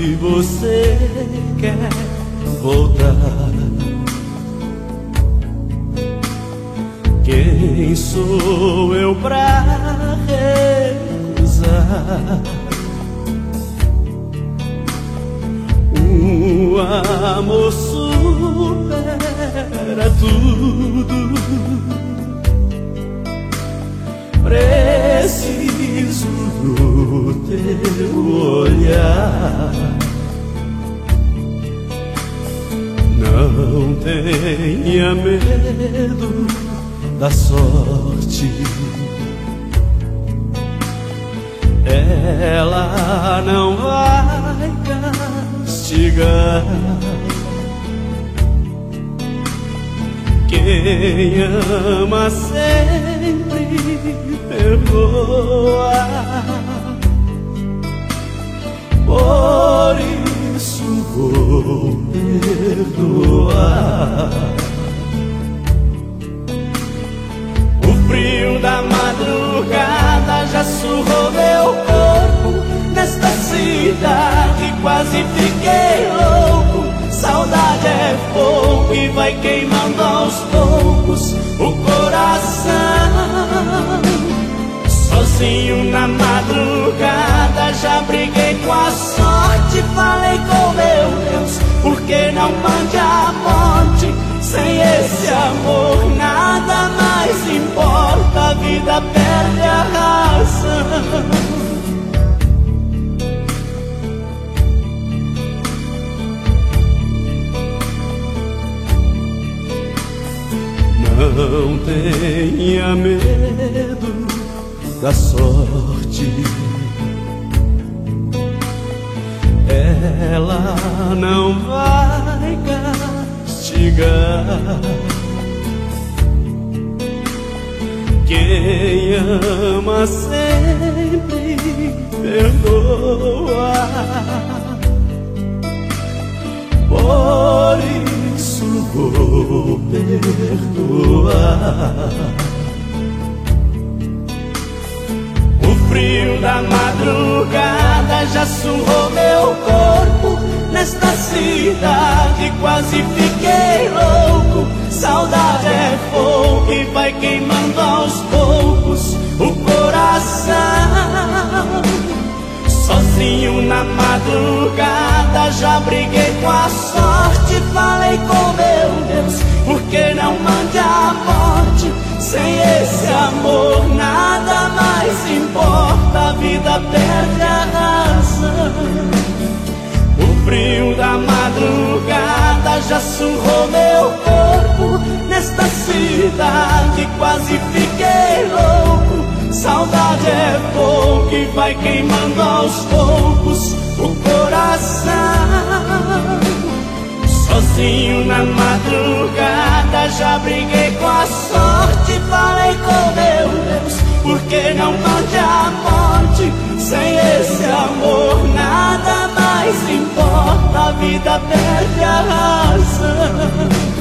Se você quer voltar, quem sou eu pra recusar um amor supera tudo? Preciso do teu olhar. Não tenha medo da sorte, ela não vai castigar. Quem ama sempre perdoa, por isso vou perdoar. O frio da madrugada já surrou meu corpo. Nesta cidade quase fiquei louco. Saudade é fogo e vai queimando aos poucos o coração. Sozinho na madrugada já briguei com a sorte. Falei com meu Deus, por que não mande a morte? Sem esse amor nada mais importa, a vida perde a razão. Não tenha medo da sorte, ela não vai castigar. Quem ama sempre perdoa, por isso vou perdoar. O frio da madrugada já surrou meu corpo. Nesta cidade quase fiquei louco. Saudade é fogo e vai queimando aos poucos o coração. Sozinho na madrugada já briguei com a sorte. Falei com meu Deus, por que não mande a morte? Sem esse amor nada mais importa, a vida perde a razão. O frio da madrugada já surrou meu corpo. Nesta cidade quase fiquei louco. Saudade é fogo que vai queimando aos poucos o coração. Sozinho na madrugada já briguei com a sorte. Falei com meu Deus, por que não mande a morte? Sem esse amor nada mais importa, a vida perde a razão.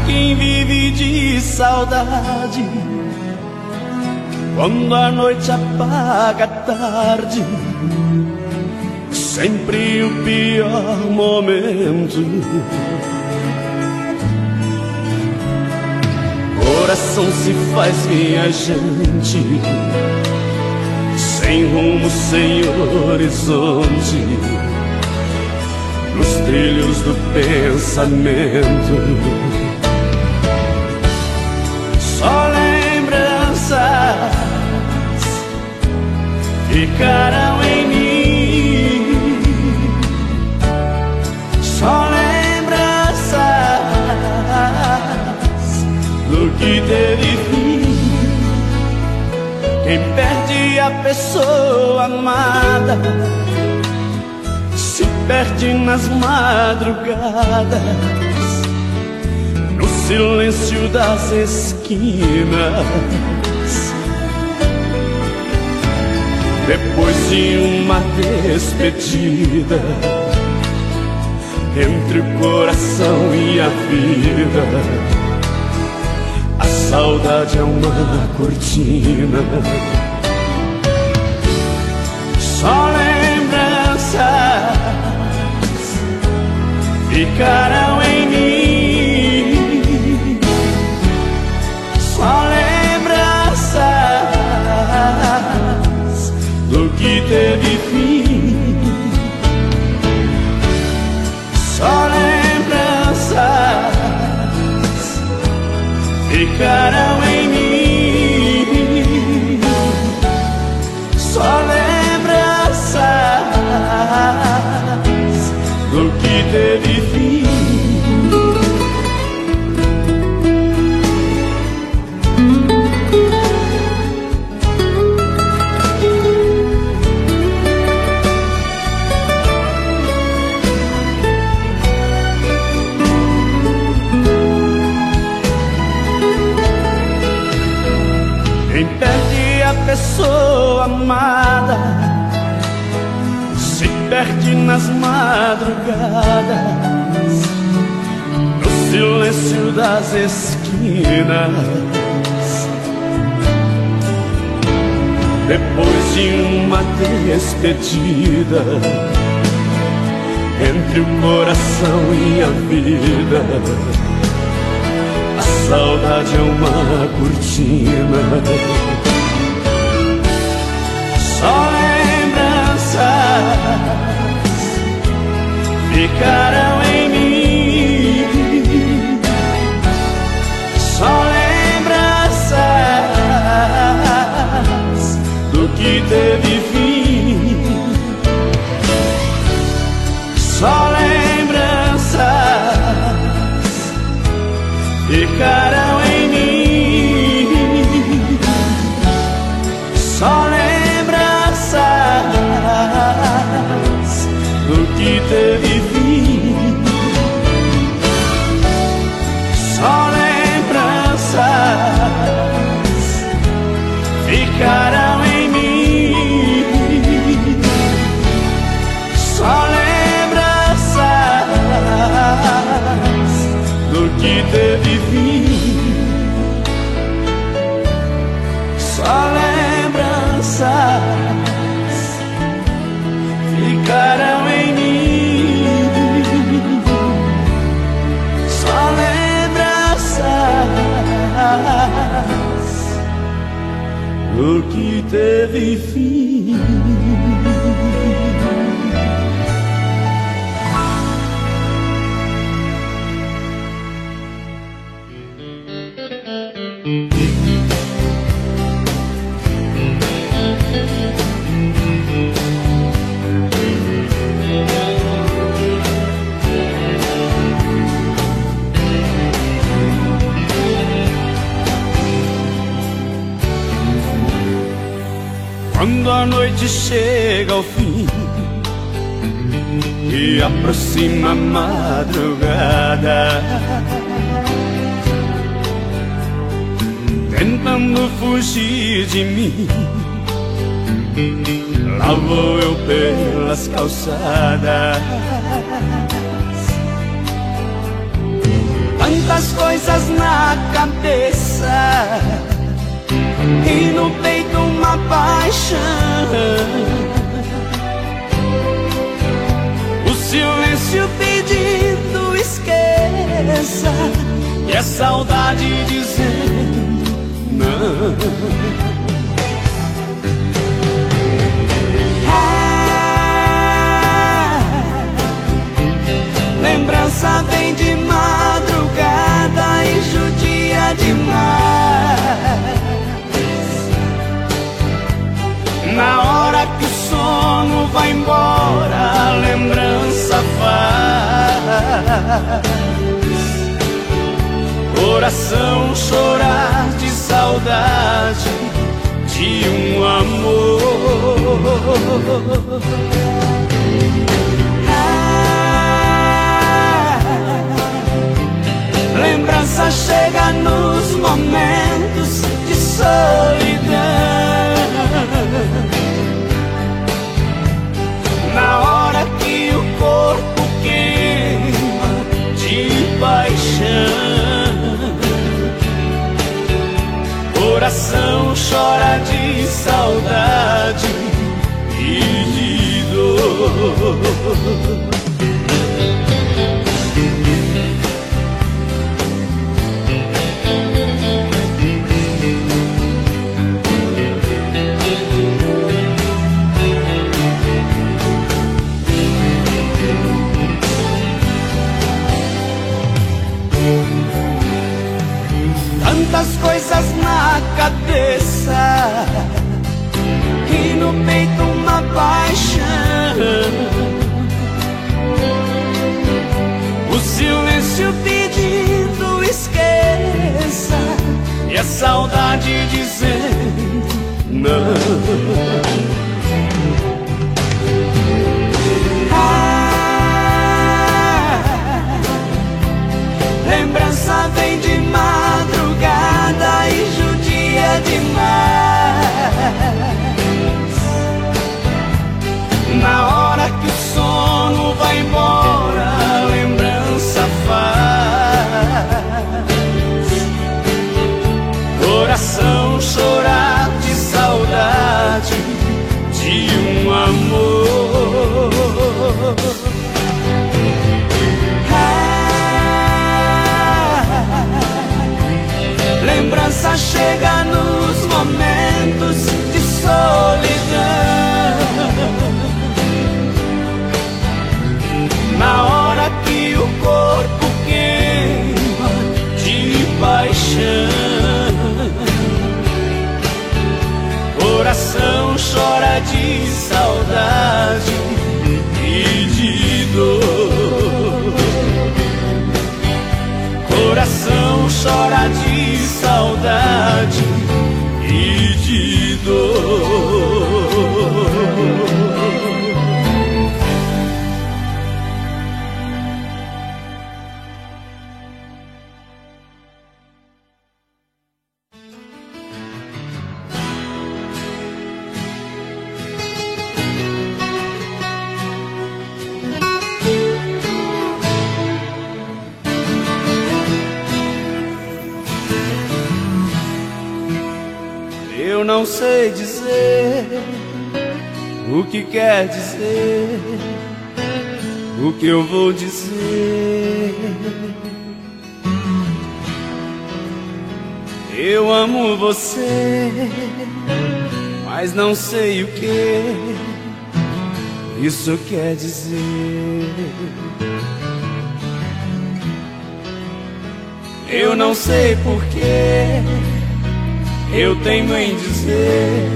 Quem vive de saudade, quando a noite apaga a tarde, sempre o pior momento. Coração se faz viajante, sem rumo, sem horizonte. nos trilhos do pensamento. Só lembranças ficarão em mim. Só lembranças do que teve fim. Quem perde a pessoa amada se perde nas madrugadas, no silêncio das esquinas. Depois de uma despedida, entre o coração e a vida, a saudade é uma cortina. Só lembranças ficarão em mim. Só lembranças do que teve fim. Só lembranças ficarão em mim. Só lembranças do que teve fim. Quem perde a pessoa amada se perde nas madrugadas, no silêncio das esquinas. Depois de uma despedida, entre o coração e a vida, a saudade é uma cortina. Só lembranças ficarão em mim. Só lembranças do que teve fim. Só lembranças ficarão em mim. Só lembranças do que teve fim. Só lembranças ficarão em mim. Só lembranças do que teve fim. Só lembranças ficarão em mim. Só lembranças do que teve fim. Quando a noite chega ao fim e aproxima a madrugada, tentando fugir de mim, lá vou eu pelas calçadas. Tantas coisas na cabeça e no peito uma paixão. O silêncio pedindo esqueça e a saudade dizendo não. lembrança vem de madrugada e judia demais. Na hora que o sono vai embora, a lembrança faz coração chorar de saudade de um amor. Lembrança chega nos momentos de solidão, na hora que o corpo queima de paixão, coração chora de saudade e de dor. Tantas coisas na cabeça e no peito uma paixão, o silêncio pedindo esqueça e a saudade dizendo não. Lembrança vem de madrugada e judia demais. Na hora que o sono vai embora, a lembrança faz coração chorar de saudade de um amor. Lembrança chega nos momentos de solidão, na hora que o corpo queima de paixão, coração chora de saudade e de dor. Coração chora de saudade e de dor. Eu não sei dizer o que quer dizer, o que eu vou dizer. Eu amo você, mas não sei o que isso quer dizer. Eu não sei porquê eu teimo em dizer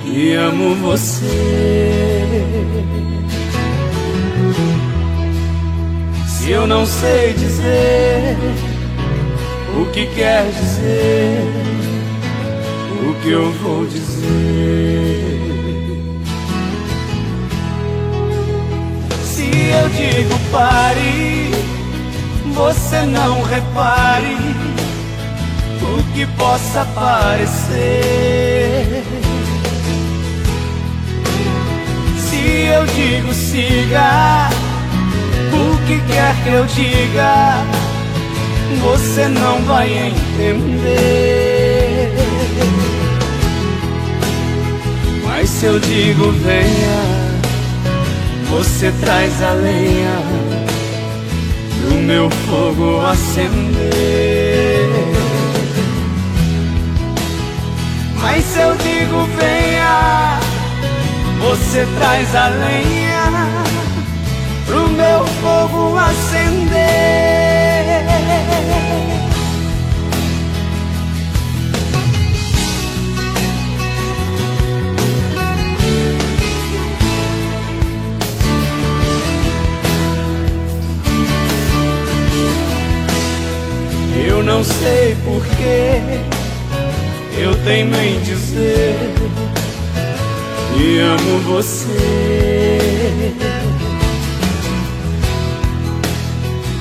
que amo você. Se eu não sei dizer o que quer dizer, o que eu vou dizer? Se eu digo pare, você não repare o que possa parecer. Se eu digo siga, o que quer que eu diga, você não vai entender. Mas se eu digo venha, você traz a lenha pro meu fogo acender. Mas se eu digo venha, você traz a lenha pro meu meu fogo acender. Eu não sei porquê, eu teimo em dizer que amo você.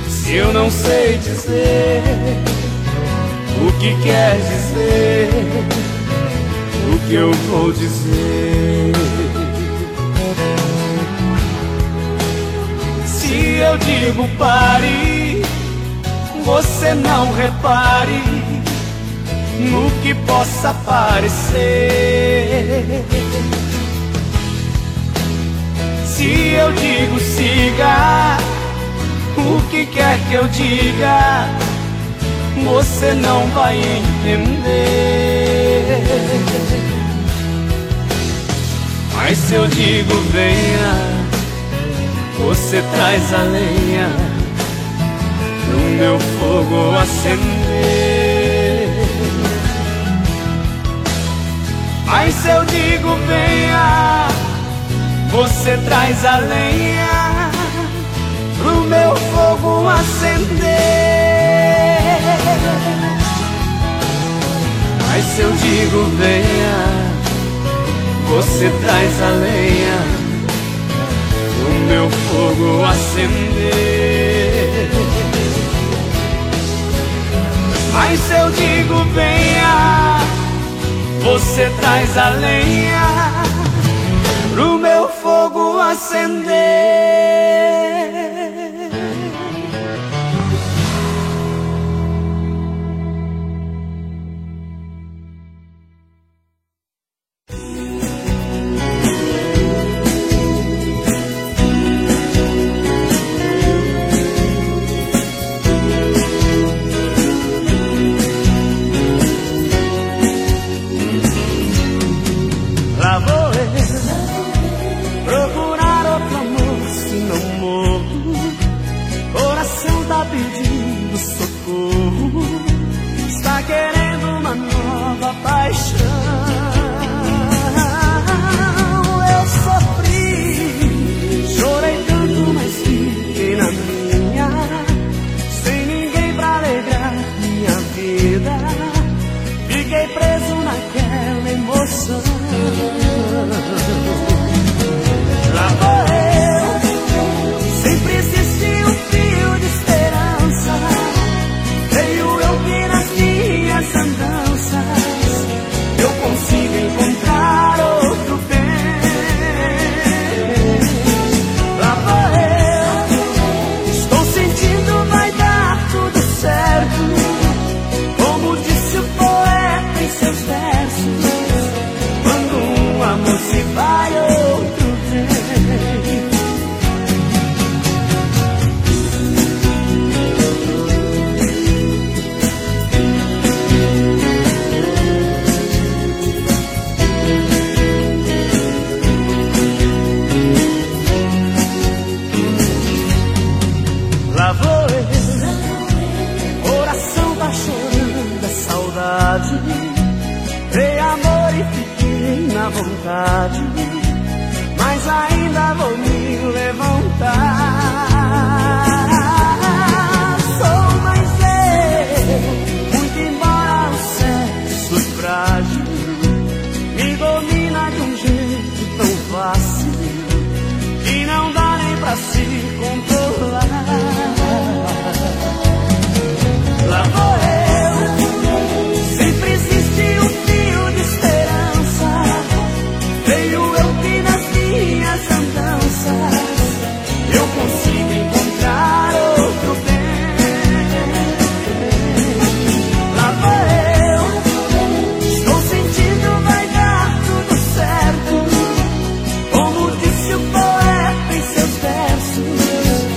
Se eu não sei dizer o que quer dizer, o que eu vou dizer? Se eu digo pare, você não repare no que possa parecer. Se eu digo siga, o que quer que eu diga, você não vai entender. Mas se eu digo venha, você traz a lenha pro meu fogo acender. Mas se eu digo venha, você traz a lenha pro meu fogo acender. Mas se eu digo venha, você traz a lenha pro meu fogo acender. Mas se eu digo venha, você traz a lenha pro meu fogo acender. Mas ainda vou me levantar. Sou mais eu, muito embora o sexo frágil me domina de um jeito tão fácil que não dá nem pra se controlar. Lá vou eu, sempre existe um fio de esperança. Veio eu que nas minhas andanças eu consigo encontrar outro bem. Lá vou eu, estou sentindo vai dar tudo certo. Como disse o poeta em seus versos,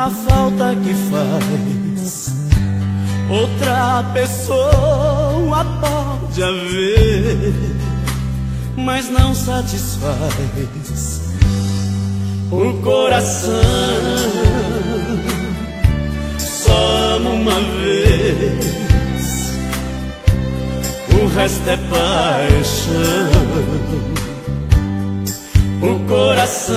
a falta que faz. Outra pessoa pode haver, mas não satisfaz o coração. Só amo uma vez, o resto é paixão. O coração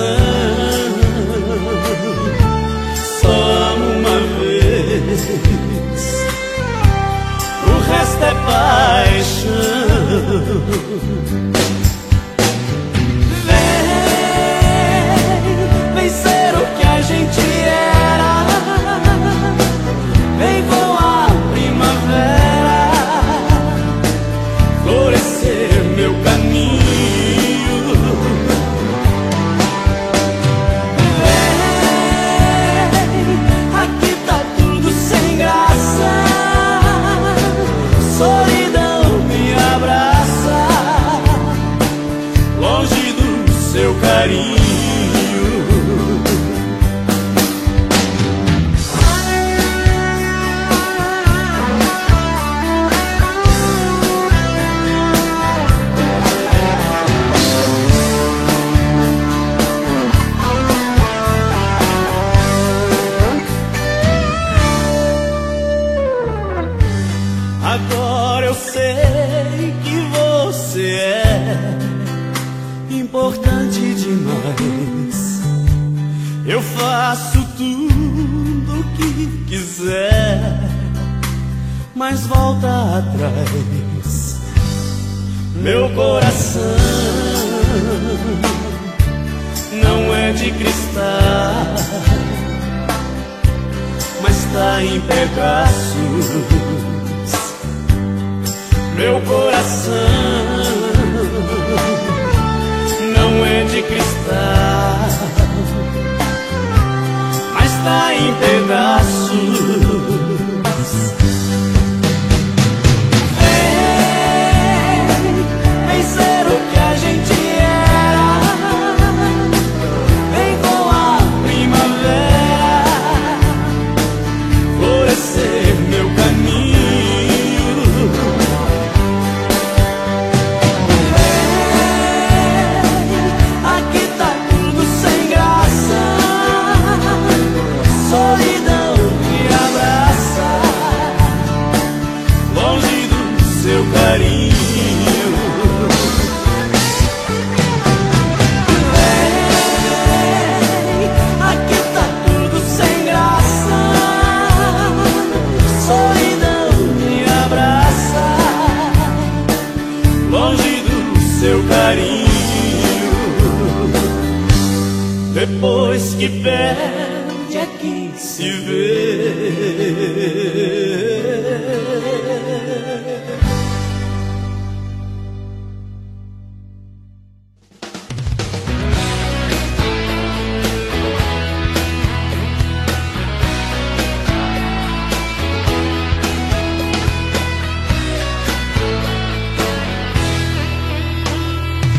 só amo uma vez, o resto é paixão. Vem ser o que a gente era, vem voar a primavera, florescer meu caminho. Seu carinho. Agora eu sei que você é importante demais. Eu faço tudo o que quiser, mas volta atrás. Meu coração não é de cristal, mas tá em pedaços. Meu coração não é de cristal, mas tá em pedaços. Vem ser o que a gente era, vem voar a primavera, florescer meu caminho. Depois que perde é que se vê.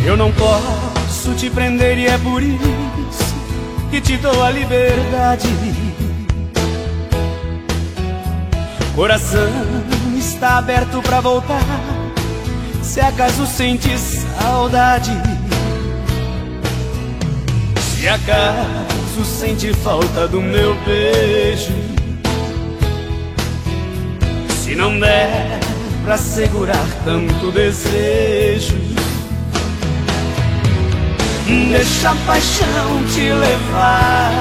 Eu não posso te prender e é por isso que te dou a liberdade. Coração está aberto pra voltar, se acaso sente saudade. Se acaso sente falta do meu beijo, se não der pra segurar tanto desejo, deixa a paixão te levar,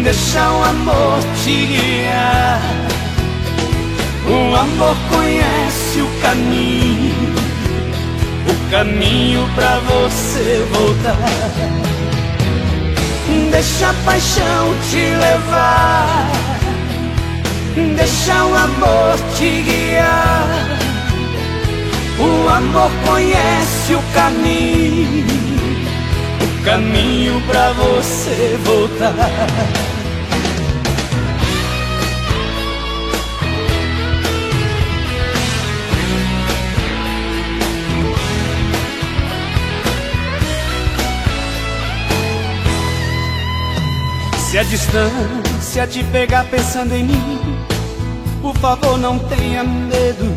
deixa o amor te guiar. O amor conhece o caminho pra você voltar. Deixa a paixão te levar, deixa o amor te guiar. O amor conhece o caminho pra você voltar. Se Se a distância te pegar pensando em mim, por favor não tenha medo.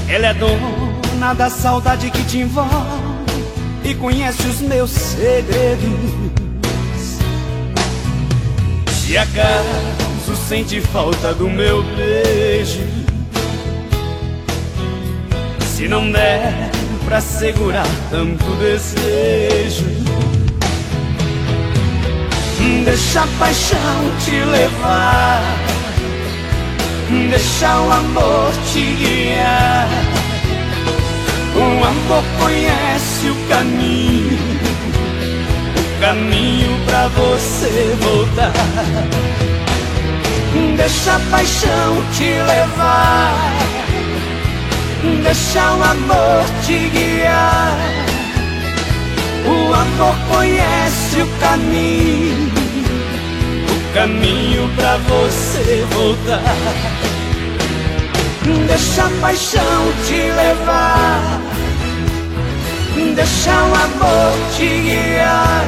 Ela é dona da saudade que te envolve e conhece os meus segredos. Se acaso sente falta do meu beijo, se não der pra segurar tanto desejo, deixa a paixão te levar, deixa o amor te guiar. O amor conhece o caminho pra você voltar. Deixa a paixão te levar, deixa o amor te guiar. O amor conhece o caminho pra você voltar. Deixa a paixão te levar, deixa o amor te guiar.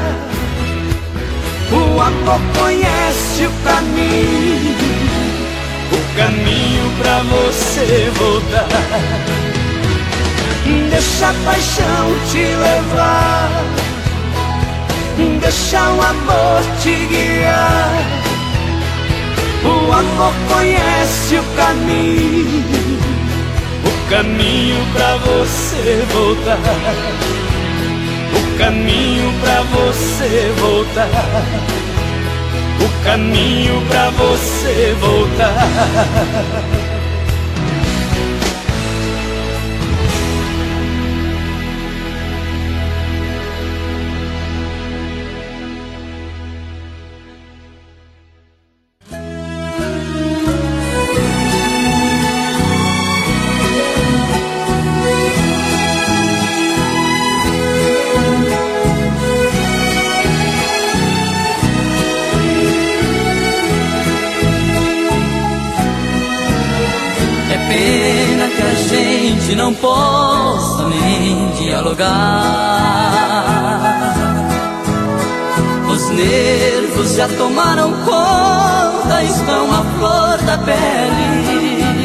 O amor conhece o caminho pra você voltar. Deixa a paixão te levar, deixa o amor te guiar. O amor conhece o caminho pra você voltar. O caminho pra você voltar. O caminho pra você voltar. Não posso nem dialogar. Os nervos já tomaram conta, estão à flor da pele.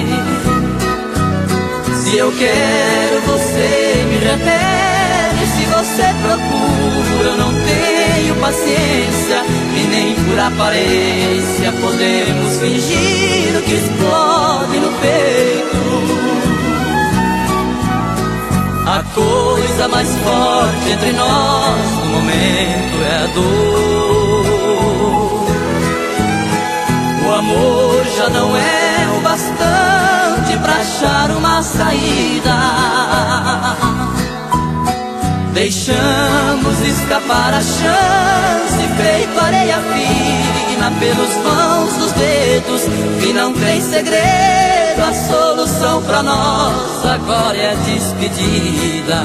Se eu quero, você me repele. Se você procura, eu não tenho paciência. E nem por aparência podemos fingir o que explode no peito. A coisa mais forte entre nós no momento é a dor. O amor já não é o bastante pra achar uma saída. Deixamos escapar a chance, feito areia fina pelos vãos dos dedos, que não tem segredo. A solução pra nós agora é a despedida.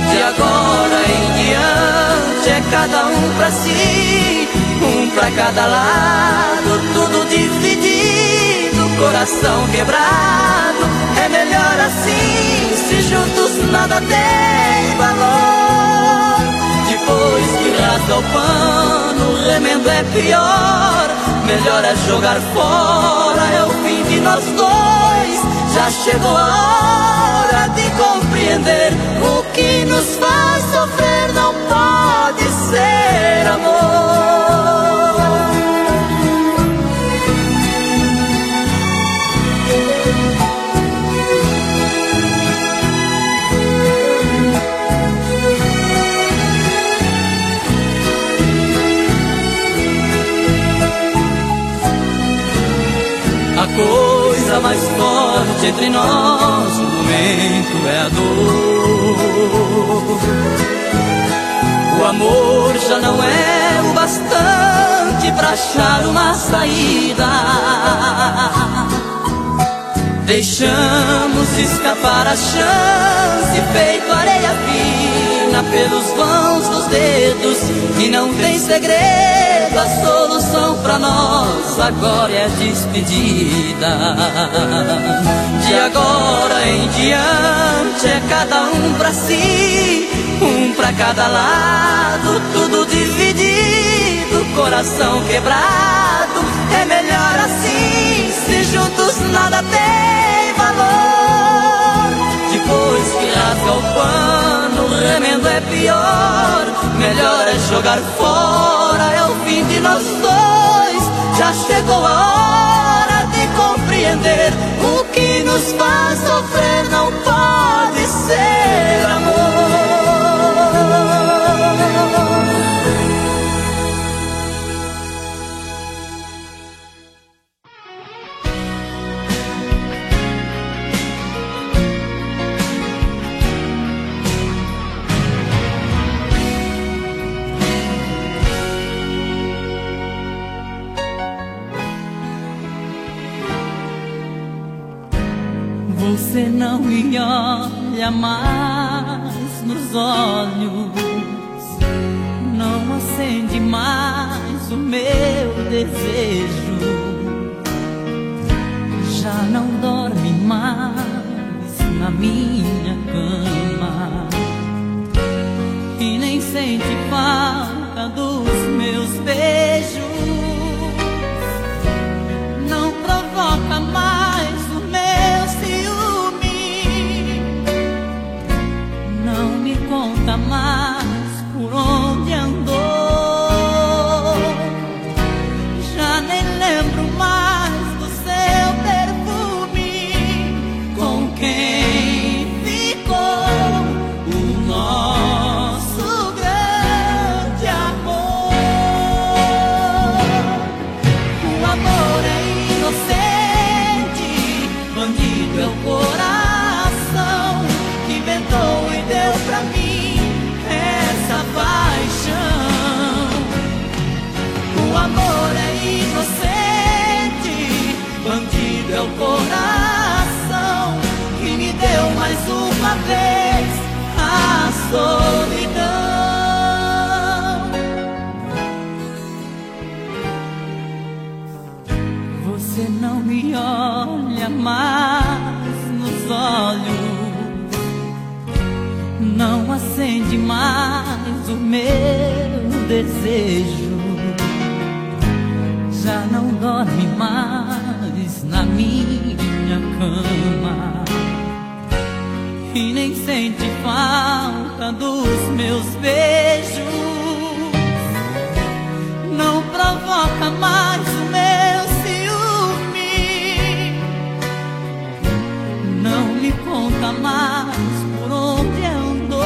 De agora em diante é cada um pra si, um pra cada lado, tudo dividido, coração quebrado. É melhor assim, se juntos nada tem valor. Depois que rasga o pano, o remendo é pior. Melhor é jogar fora, é o fim de nós dois. Já chegou a hora de compreender: o que nos faz sofrer não pode ser amor. A coisa mais forte entre nós no momento é a dor. O amor já não é o bastante pra achar uma saída. Deixamos escapar a chance, feito areia fina pelos vãos dos dedos, e não tem segredo, a solução pra nós nosso agora é despedida. De agora em diante é cada um pra si, um pra cada lado, tudo dividido, coração quebrado. É melhor assim, se juntos nada tem valor. Depois que rasga o pano, o remendo é pior. Melhor é jogar fora, é o fim de nós dois. Já chegou a hora de compreender: o que nos faz sofrer não pode ser amor. Você não me olha mais nos olhos, não acende mais o meu desejo, já não dorme mais na minha cama e nem sente falta dos meus beijos, não provoca mais o meu ciúme, não me conta mais por onde andou, já nem lembro mais do seu perfume, com quem ficou o nosso grande amor. O amor é inocente, bandido é o coração que inventou e deu pra mim essa paixão. O amor é inocente, bandido é o coração que me deu mais uma vez a solidão. Você não me olha mais nos olhos, não acende mais o meu desejo, já não dorme mais na minha cama e nem sente falta dos meus beijos, não provoca mais o meu ciúme, não me conta mais por onde andou,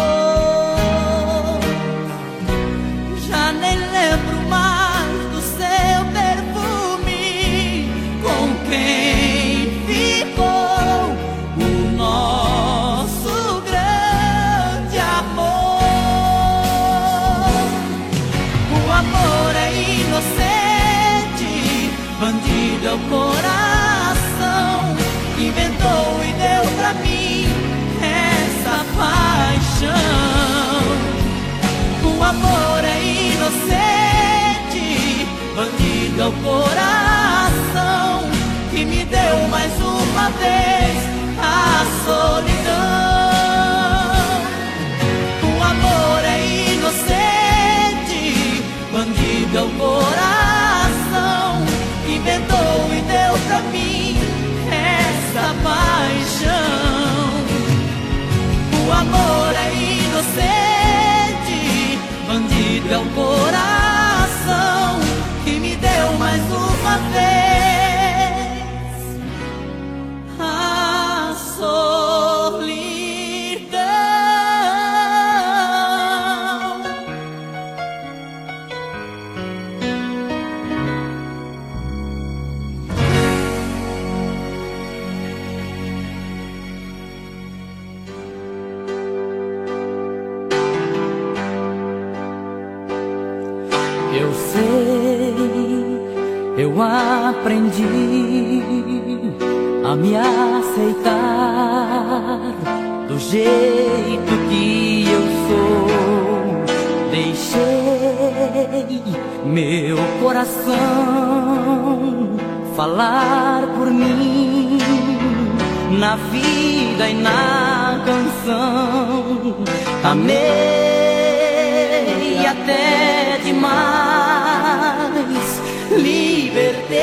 já nem lembro mais do seu perfume, com quem ficou o nosso grande amor. O amor é inocente, bandido é o coração que inventou e deu pra mim essa paixão. O amor é inocente, bandido é o coração que me deu mais uma vez a solidão. O amor é inocente, bandido é o coração que inventou e deu pra mim essa paixão. O amor é inocente, bandido é o coração que me deu mais uma vez a solidão. Eu sei, eu aprendi a me aceitar do jeito que eu sou. Deixei meu coração falar por mim na vida e na canção. Amei até demais, libertei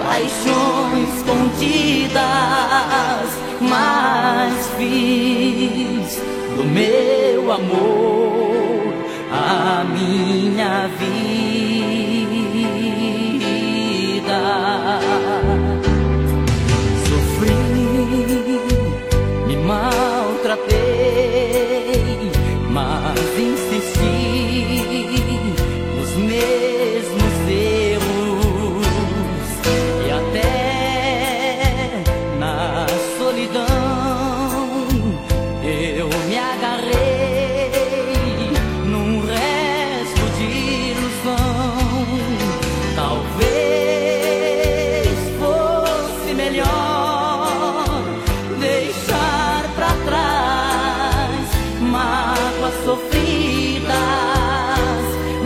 paixões contidas, mas fiz do meu amor a minha vida. Sofri, me maltratei, mas insisti nos mesmos erros, e até na solidão eu me agarrei num resto de ilusão. Talvez fosse melhor deixar pra trás mágoas sofridas,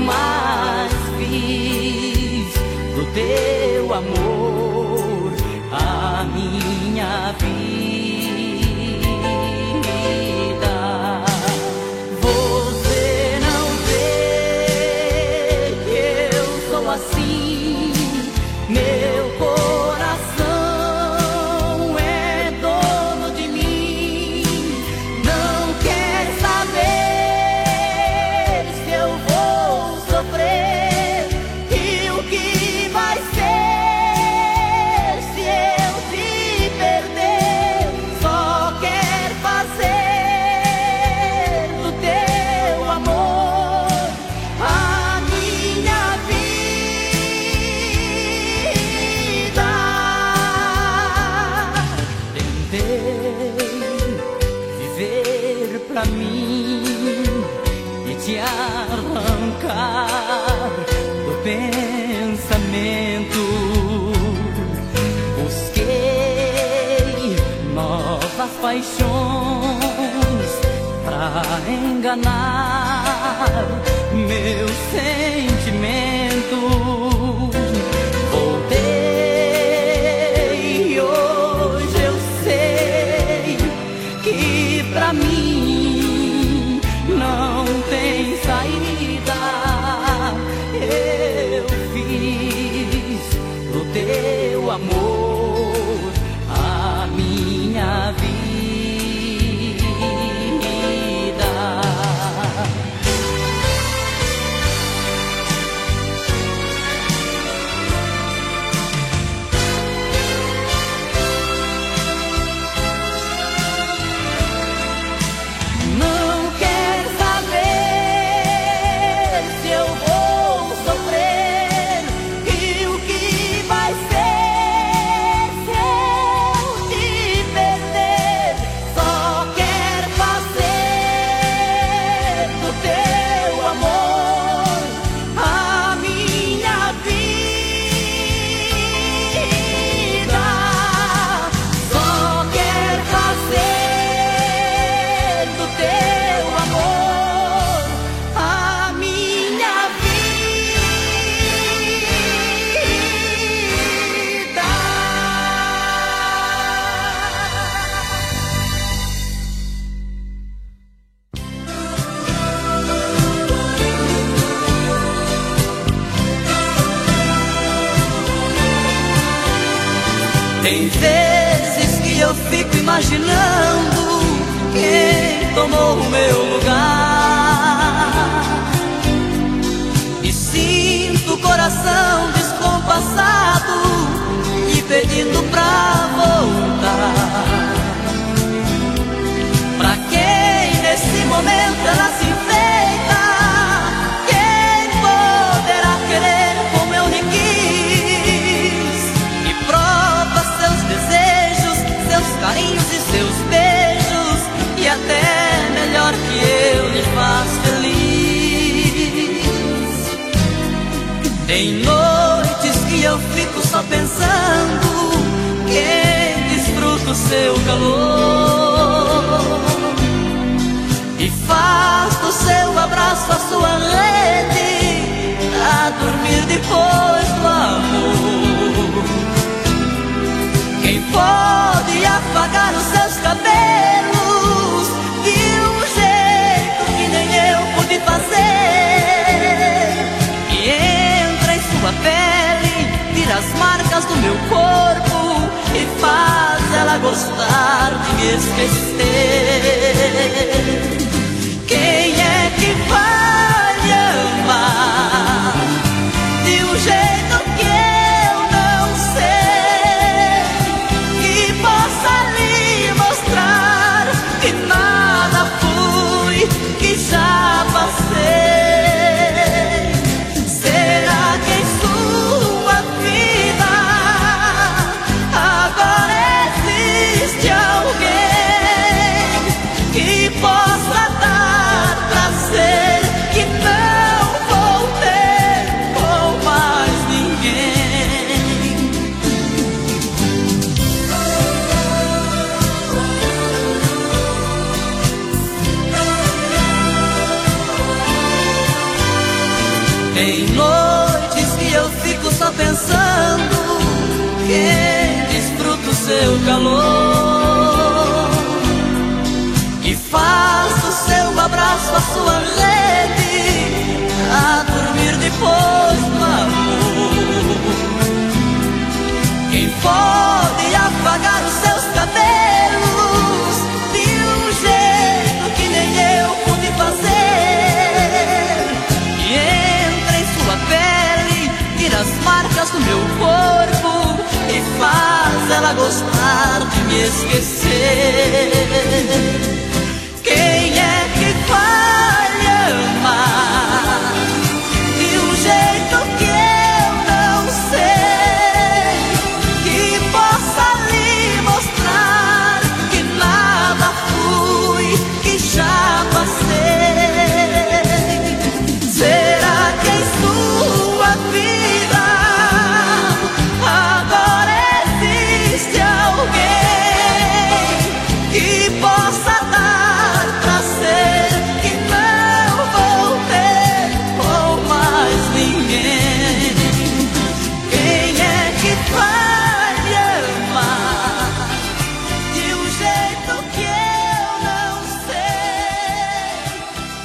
mas fiz do teu amor a minha vida. Você não vê que eu sou assim, meu coração é dono de mim. Não quer saber se eu vou sofrer e o que vai ser se eu te perder. Só quer fazer do teu amor a minha vida. Tentei viver pra mim e te arrancar do pensamento. Busquei novas paixões pra enganar meus sentimentos. Voltei e hoje eu sei que pra mim não tem saída. Eu fiz do teu amor a minha vida. Não quer saber se eu vou sofrer e o que vai ser se eu te perder. Só quer fazer do teu amor a minha vida. Só quer fazer do teu amor a minha vida. Tem vezes que eu fico imaginando quem tomou o meu lugar e sinto o coração descompassado e pedindo pra voltar. Pra quem nesse momento ela se enfeita, quem poderá querer como eu lhe quis? E prova seus desejos, seus carinhos e seus beijos, e até melhor que eu lhe faz feliz. Tem noites que eu fico só pensando quem desfruta o seu calor e faz do seu abraço a sua rede a dormir depois do amor. tira as marcas do meu corpo e faz ela gostar de me esquecer. Quem é que vai me amar de um jeito que eu não sei, que possa lhe mostrar que nada fui, que já passei? Será que em sua vida agora existe alguém que possa dar prazer que não vou ter com mais ninguém? Em noites que eu fico só pensando quem desfruta o seu calor, que faz do seu abraço a sua rede a dormir depois do amor. Quem pode apagar os seus cabelos de um jeito que nem eu pude fazer, e entra em sua pele, tira as marcas do meu corpo e faz ela gostar de me esquecer? Quem é que vai me amar de um jeito que eu não sei, que possa lhe mostrar que nada fui, que já passei? Será que em sua vida agora existe alguém que possa dar prazer que não vou ter com mais ninguém? Quem é que vai me amar de um jeito que eu não sei,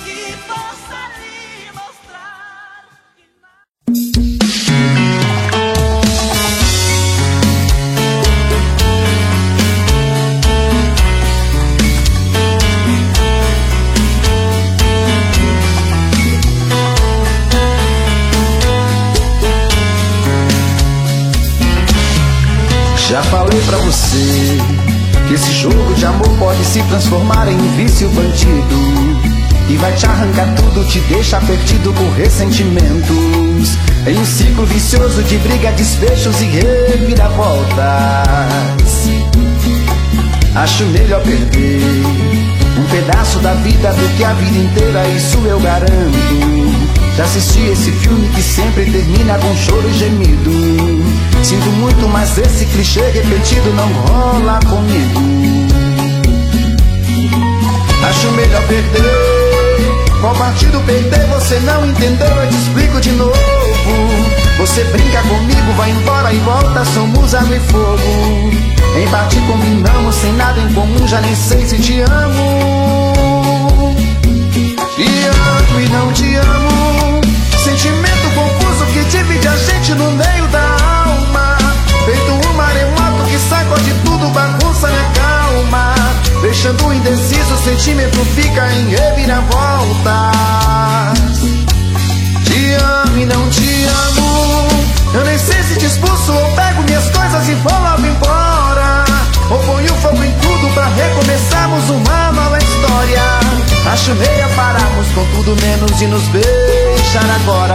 que possa lhe mostrar que Já falei pra você que esse jogo de amor pode se transformar em um vício bandido, que vai te arrancar tudo, te deixar perdido por ressentimentos, em um ciclo vicioso de briga, desfechos e reviravoltas. Acho melhor perder um pedaço da vida do que a vida inteira, isso eu garanto. Já assisti esse filme que sempre termina com choro e gemido. Sinto muito, mas esse clichê repetido não rola comigo. Acho melhor perder. Qual partido perder? Você não entendeu, eu te explico de novo. Você brinca comigo, vai embora e volta, somos água e fogo. Em parte combinamos, sem nada em comum, já nem sei se te amo. Te amo e não te amo, sentimento confuso que divide a gente no meio da alma. Feito um maremoto que sacode tudo, bagunça minha calma, deixando indeciso, o sentimento fica em reviravoltas. Te amo e não te amo, eu nem sei se te expulso ou pego minhas coisas e vou logo embora, ou ponho fogo em tudo pra recomeçarmos uma nova história. Acho meia pararmos com tudo menos de nos beijar agora.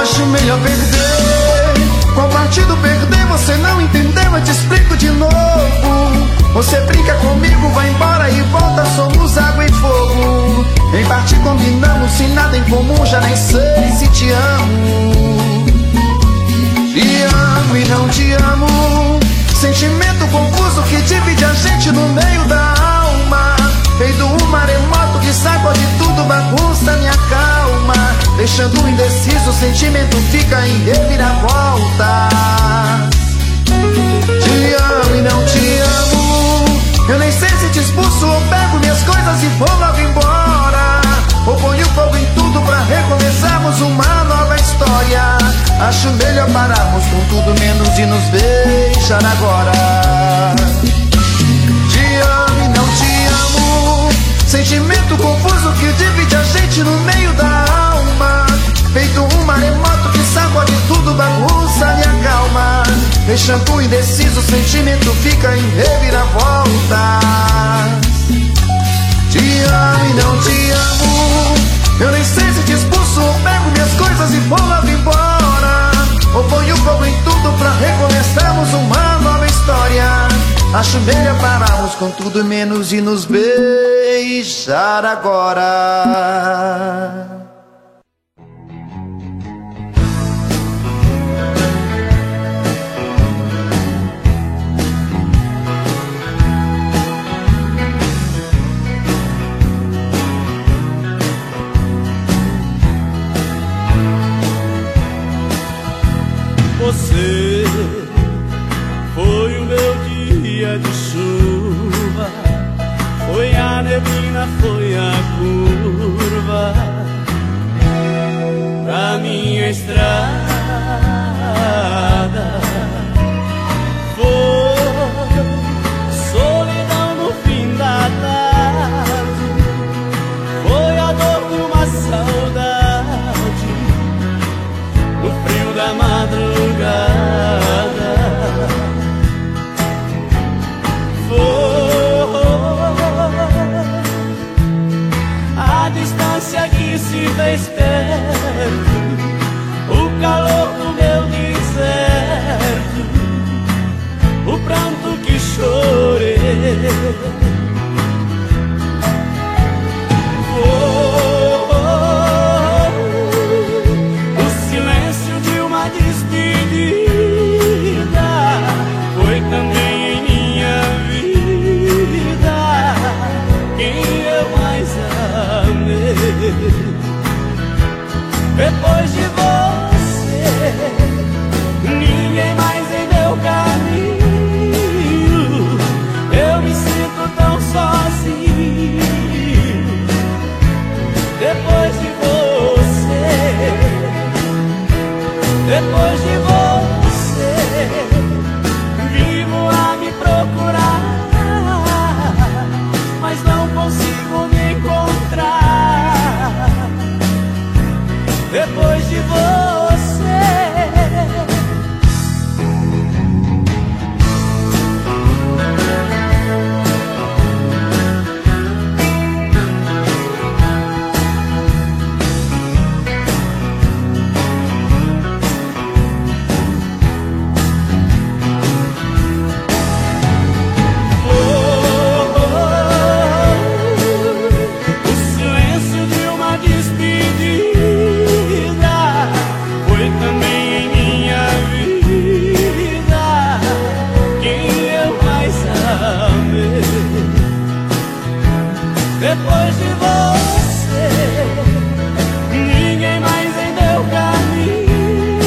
Acho melhor perder. Qual partido perder? Você não entendeu, eu te explico de novo. Você brinca comigo, vai embora e volta, somos água e fogo. Em parte combinamos, sem nada em comum, já nem sei se te amo. Te amo e não te amo, sentimento confuso que divide a gente no meio da alma. Feito um maremoto que sacode tudo, bagunça minha calma, deixando indeciso, o sentimento fica em reviravolta. Te amo e não te amo, eu nem sei se te expulso ou pego minhas coisas e vou logo embora, ou ponho fogo em tudo pra recomeçarmos uma nova história. Acho melhor pararmos com tudo menos de nos beijar agora. Te amo e não te amo, sentimento confuso que divide a gente no meio da alma, feito um maremoto que sacode tudo, bagunça e acalma, deixando indeciso, o sentimento fica em reviravolta. Te amo e não te amo, eu nem sei se te expulso ou pego minhas coisas e vou logo embora, ou ponho fogo em tudo pra recomeçarmos uma nova história. Acho melhor pararmos com tudo menos de nos beijar agora. Você foi o meu dia de chuva, foi a neblina, foi a curva pra minha estrada. Foi solidão no fim da tarde, foi a dor de uma saudade no frio da madrugada. A distância que se fez perto, o calor do meu deserto, o pranto que chorei. O silêncio de uma despedida foi também em minha vida quem eu mais amei. Depois de você, ninguém mais em meu caminho, eu me sinto tão sozinho. Depois de você, depois de você, vivo a me procurar, mas não consigo me encontrar. Depois de você, depois de você, ninguém mais em meu caminho,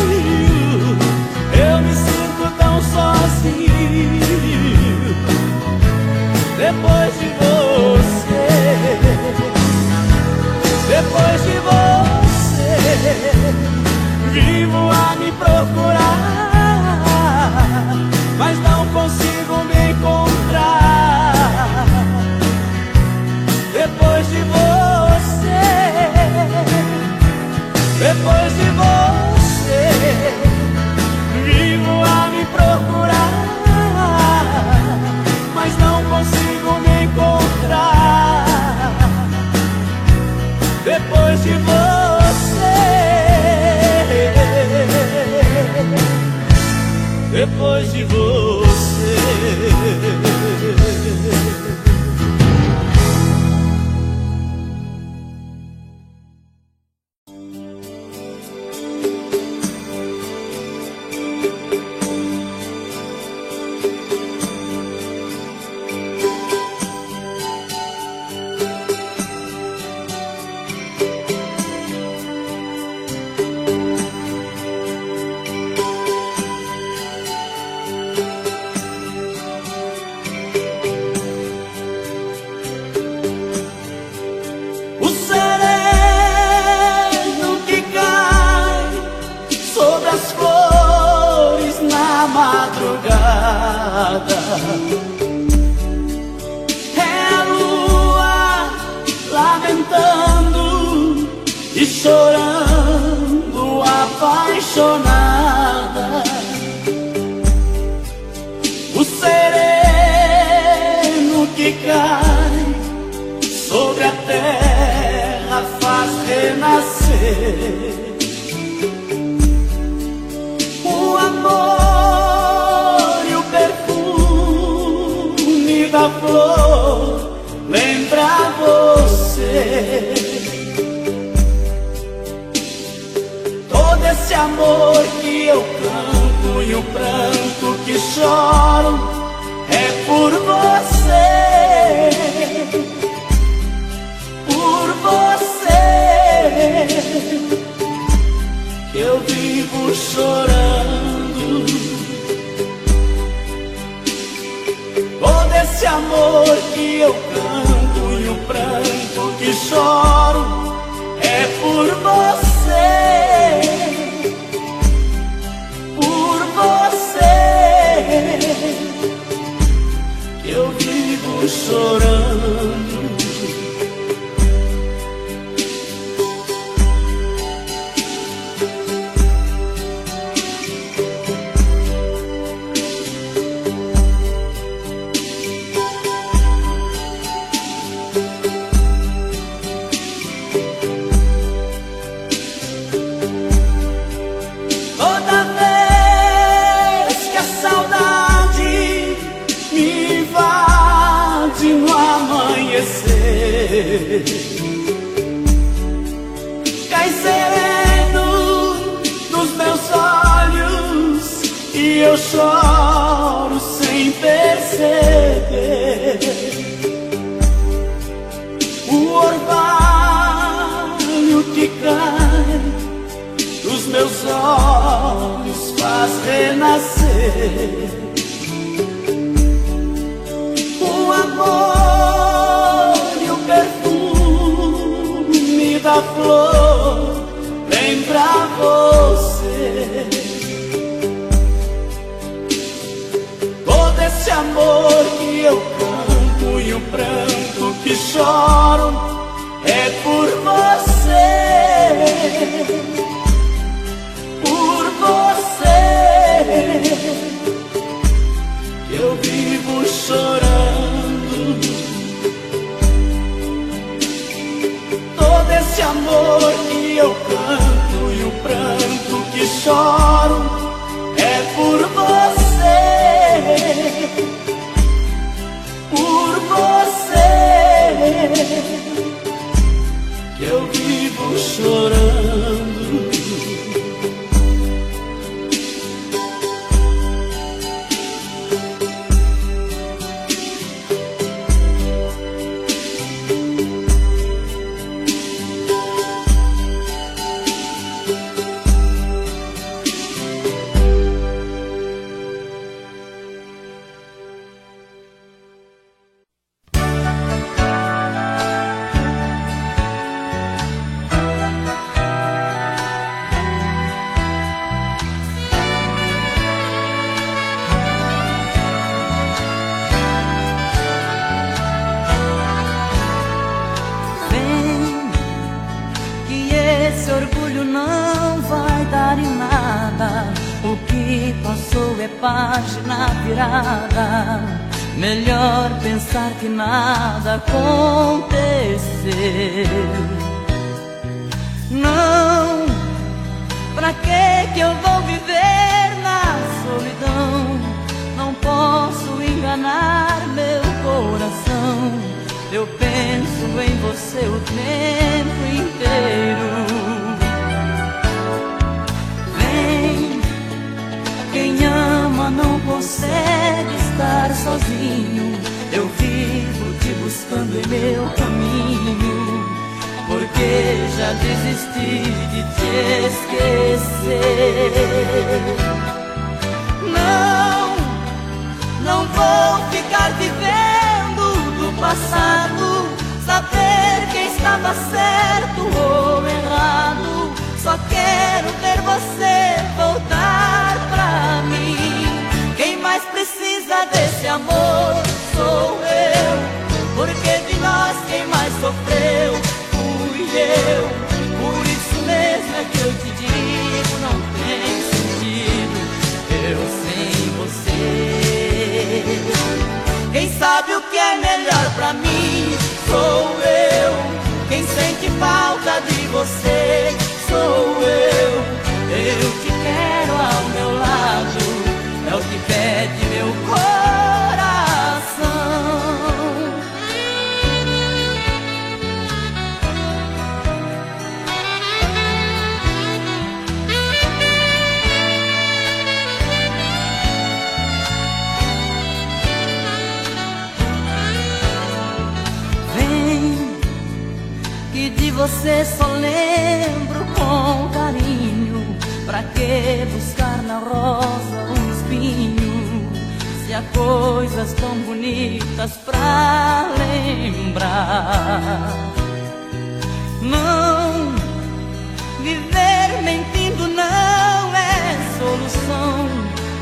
eu me sinto tão sozinho. Depois de você, depois de você, vivo a me procurar, mas não consigo me encontrar. Depois de você, depois de você, vivo a me procurar, mas não consigo me encontrar. Depois de você, depois de você. e chorando apaixonada. O sereno que cai sobre a terra faz renascer o amor e o perfume da flor. Lembra você todo esse amor que eu canto e o pranto que choro é por você, por você que eu vivo chorando. Todo esse amor que eu canto e o pranto que choro é por você, por você que eu vivo chorando. Cai sereno nos meus olhos e eu choro sem perceber. O orvalho que cai dos meus olhos faz renascer o amor e o perfume da flor. Lembra você todo esse amor que eu canto e o pranto que choro é por você, por você que eu vivo chorando. Todo esse amor que eu canto e o pranto que choro é por você, por você que eu vivo chorando. Página virada, melhor pensar que nada aconteceu. Não, pra que eu vou viver na solidão? Não posso enganar meu coração. Eu penso em você o tempo inteiro. Quem ama não consegue estar sozinho. Eu vivo te buscando em meu caminho, porque já desisti de te esquecer. Não, não vou ficar vivendo do passado, saber quem estava certo ou errado. Só quero ver você voltar pra mim. Quem mais precisa desse amor sou eu, porque de nós quem mais sofreu fui eu. Por isso você só lembro com carinho. Pra que buscar na rosa um espinho, se há coisas tão bonitas pra lembrar? Não, viver mentindo não é solução.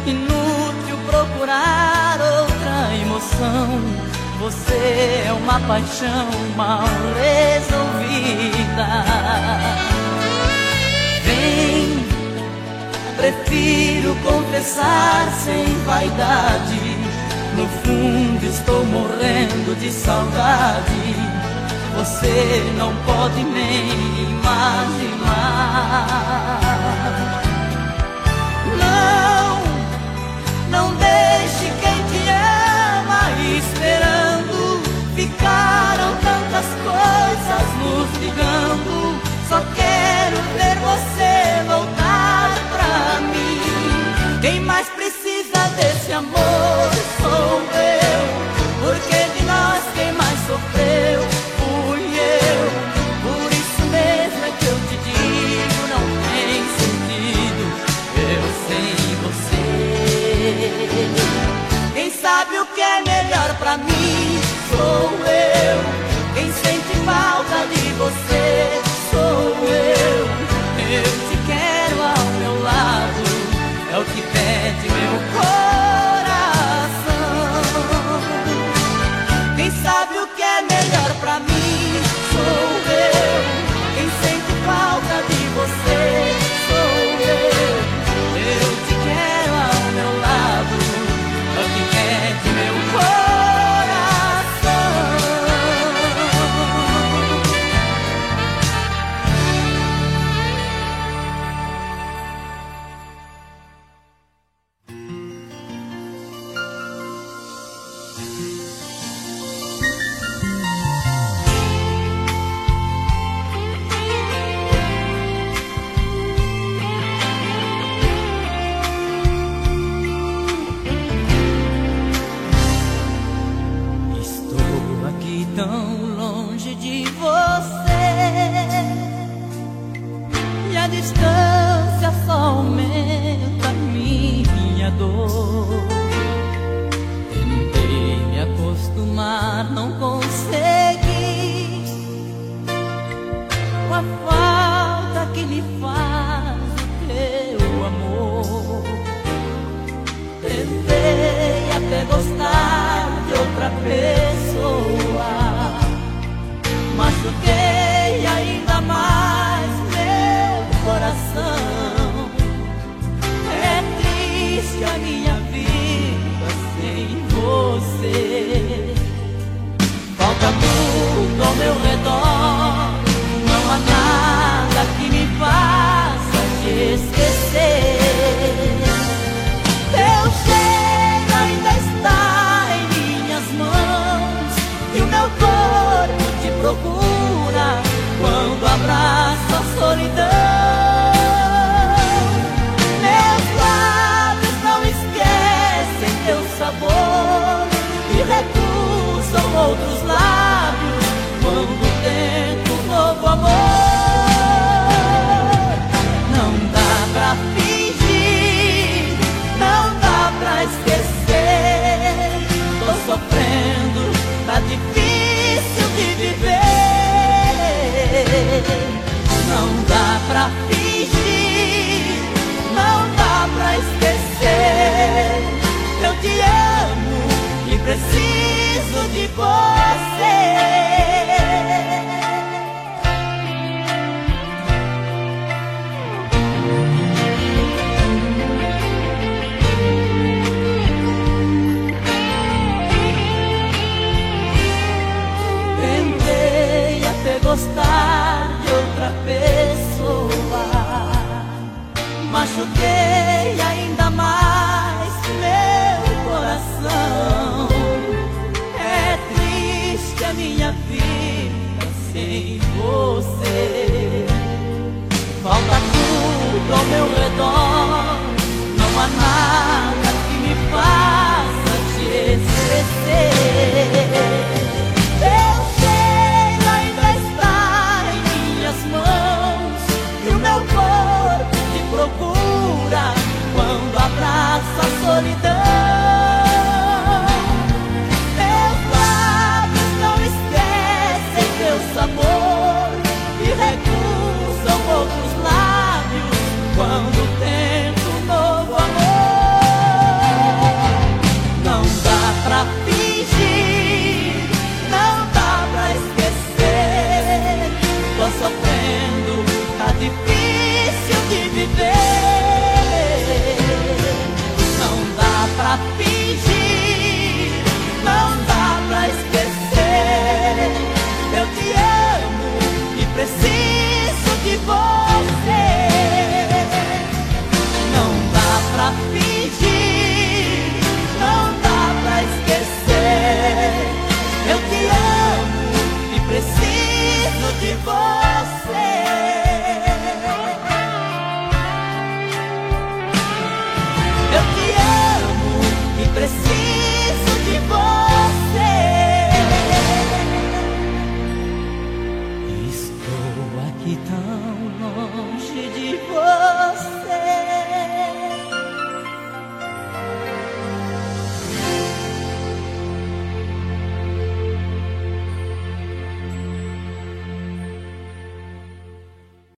Inútil procurar outra emoção. Você é uma paixão mal resolvida. Vem, prefiro confessar sem vaidade. No fundo estou morrendo de saudade. Você não pode nem imaginar. Não, não deixe quem te ama esperando. Ficaram tantas coisas nos ligando. Só quero ver você voltar pra mim. Quem mais precisa desse amor sou eu, porque de nós quem mais sofreu fui eu. Por isso mesmo é que eu te digo, não tem sentido eu sem você. Quem sabe o que é melhor pra mim sou eu. Quem sente falta de você sou eu. Eu te quero ao meu lado, é o que pede meu coração. Quem sabe o que é melhor pra mim sou eu. Quem sente falta de você sou eu. Eu te quero ao meu lado, é o que pede meu coração. Tão longe de você, e a distância só aumenta minha dor. Tentei me acostumar, não consegui, com a falta que me faz o teu amor. Tentei até gostar de outra pessoa, machuquei ainda mais meu coração. É triste a minha vida sem você. Falta tudo ao meu redor, não há nada que me faça te esquecer. Teu cheiro ainda está em minhas mãos, e o meu corpo te procura quando abraço a solidão. Meus lábios não esquecem teu sabor e recusam outros lábios quando tento um novo amor. Não dá pra fingir, não dá pra esquecer. Tô sofrendo, tá difícil de viver. Não dá pra fingir, não dá pra esquecer. Eu te amo e preciso de você. Gostar de outra pessoa, machuquei ainda mais meu coração. É triste a minha vida sem você. Falta tudo ao meu redor, não há nada que me faça te esquecer. Teu cheiro ainda está em minhas solidão.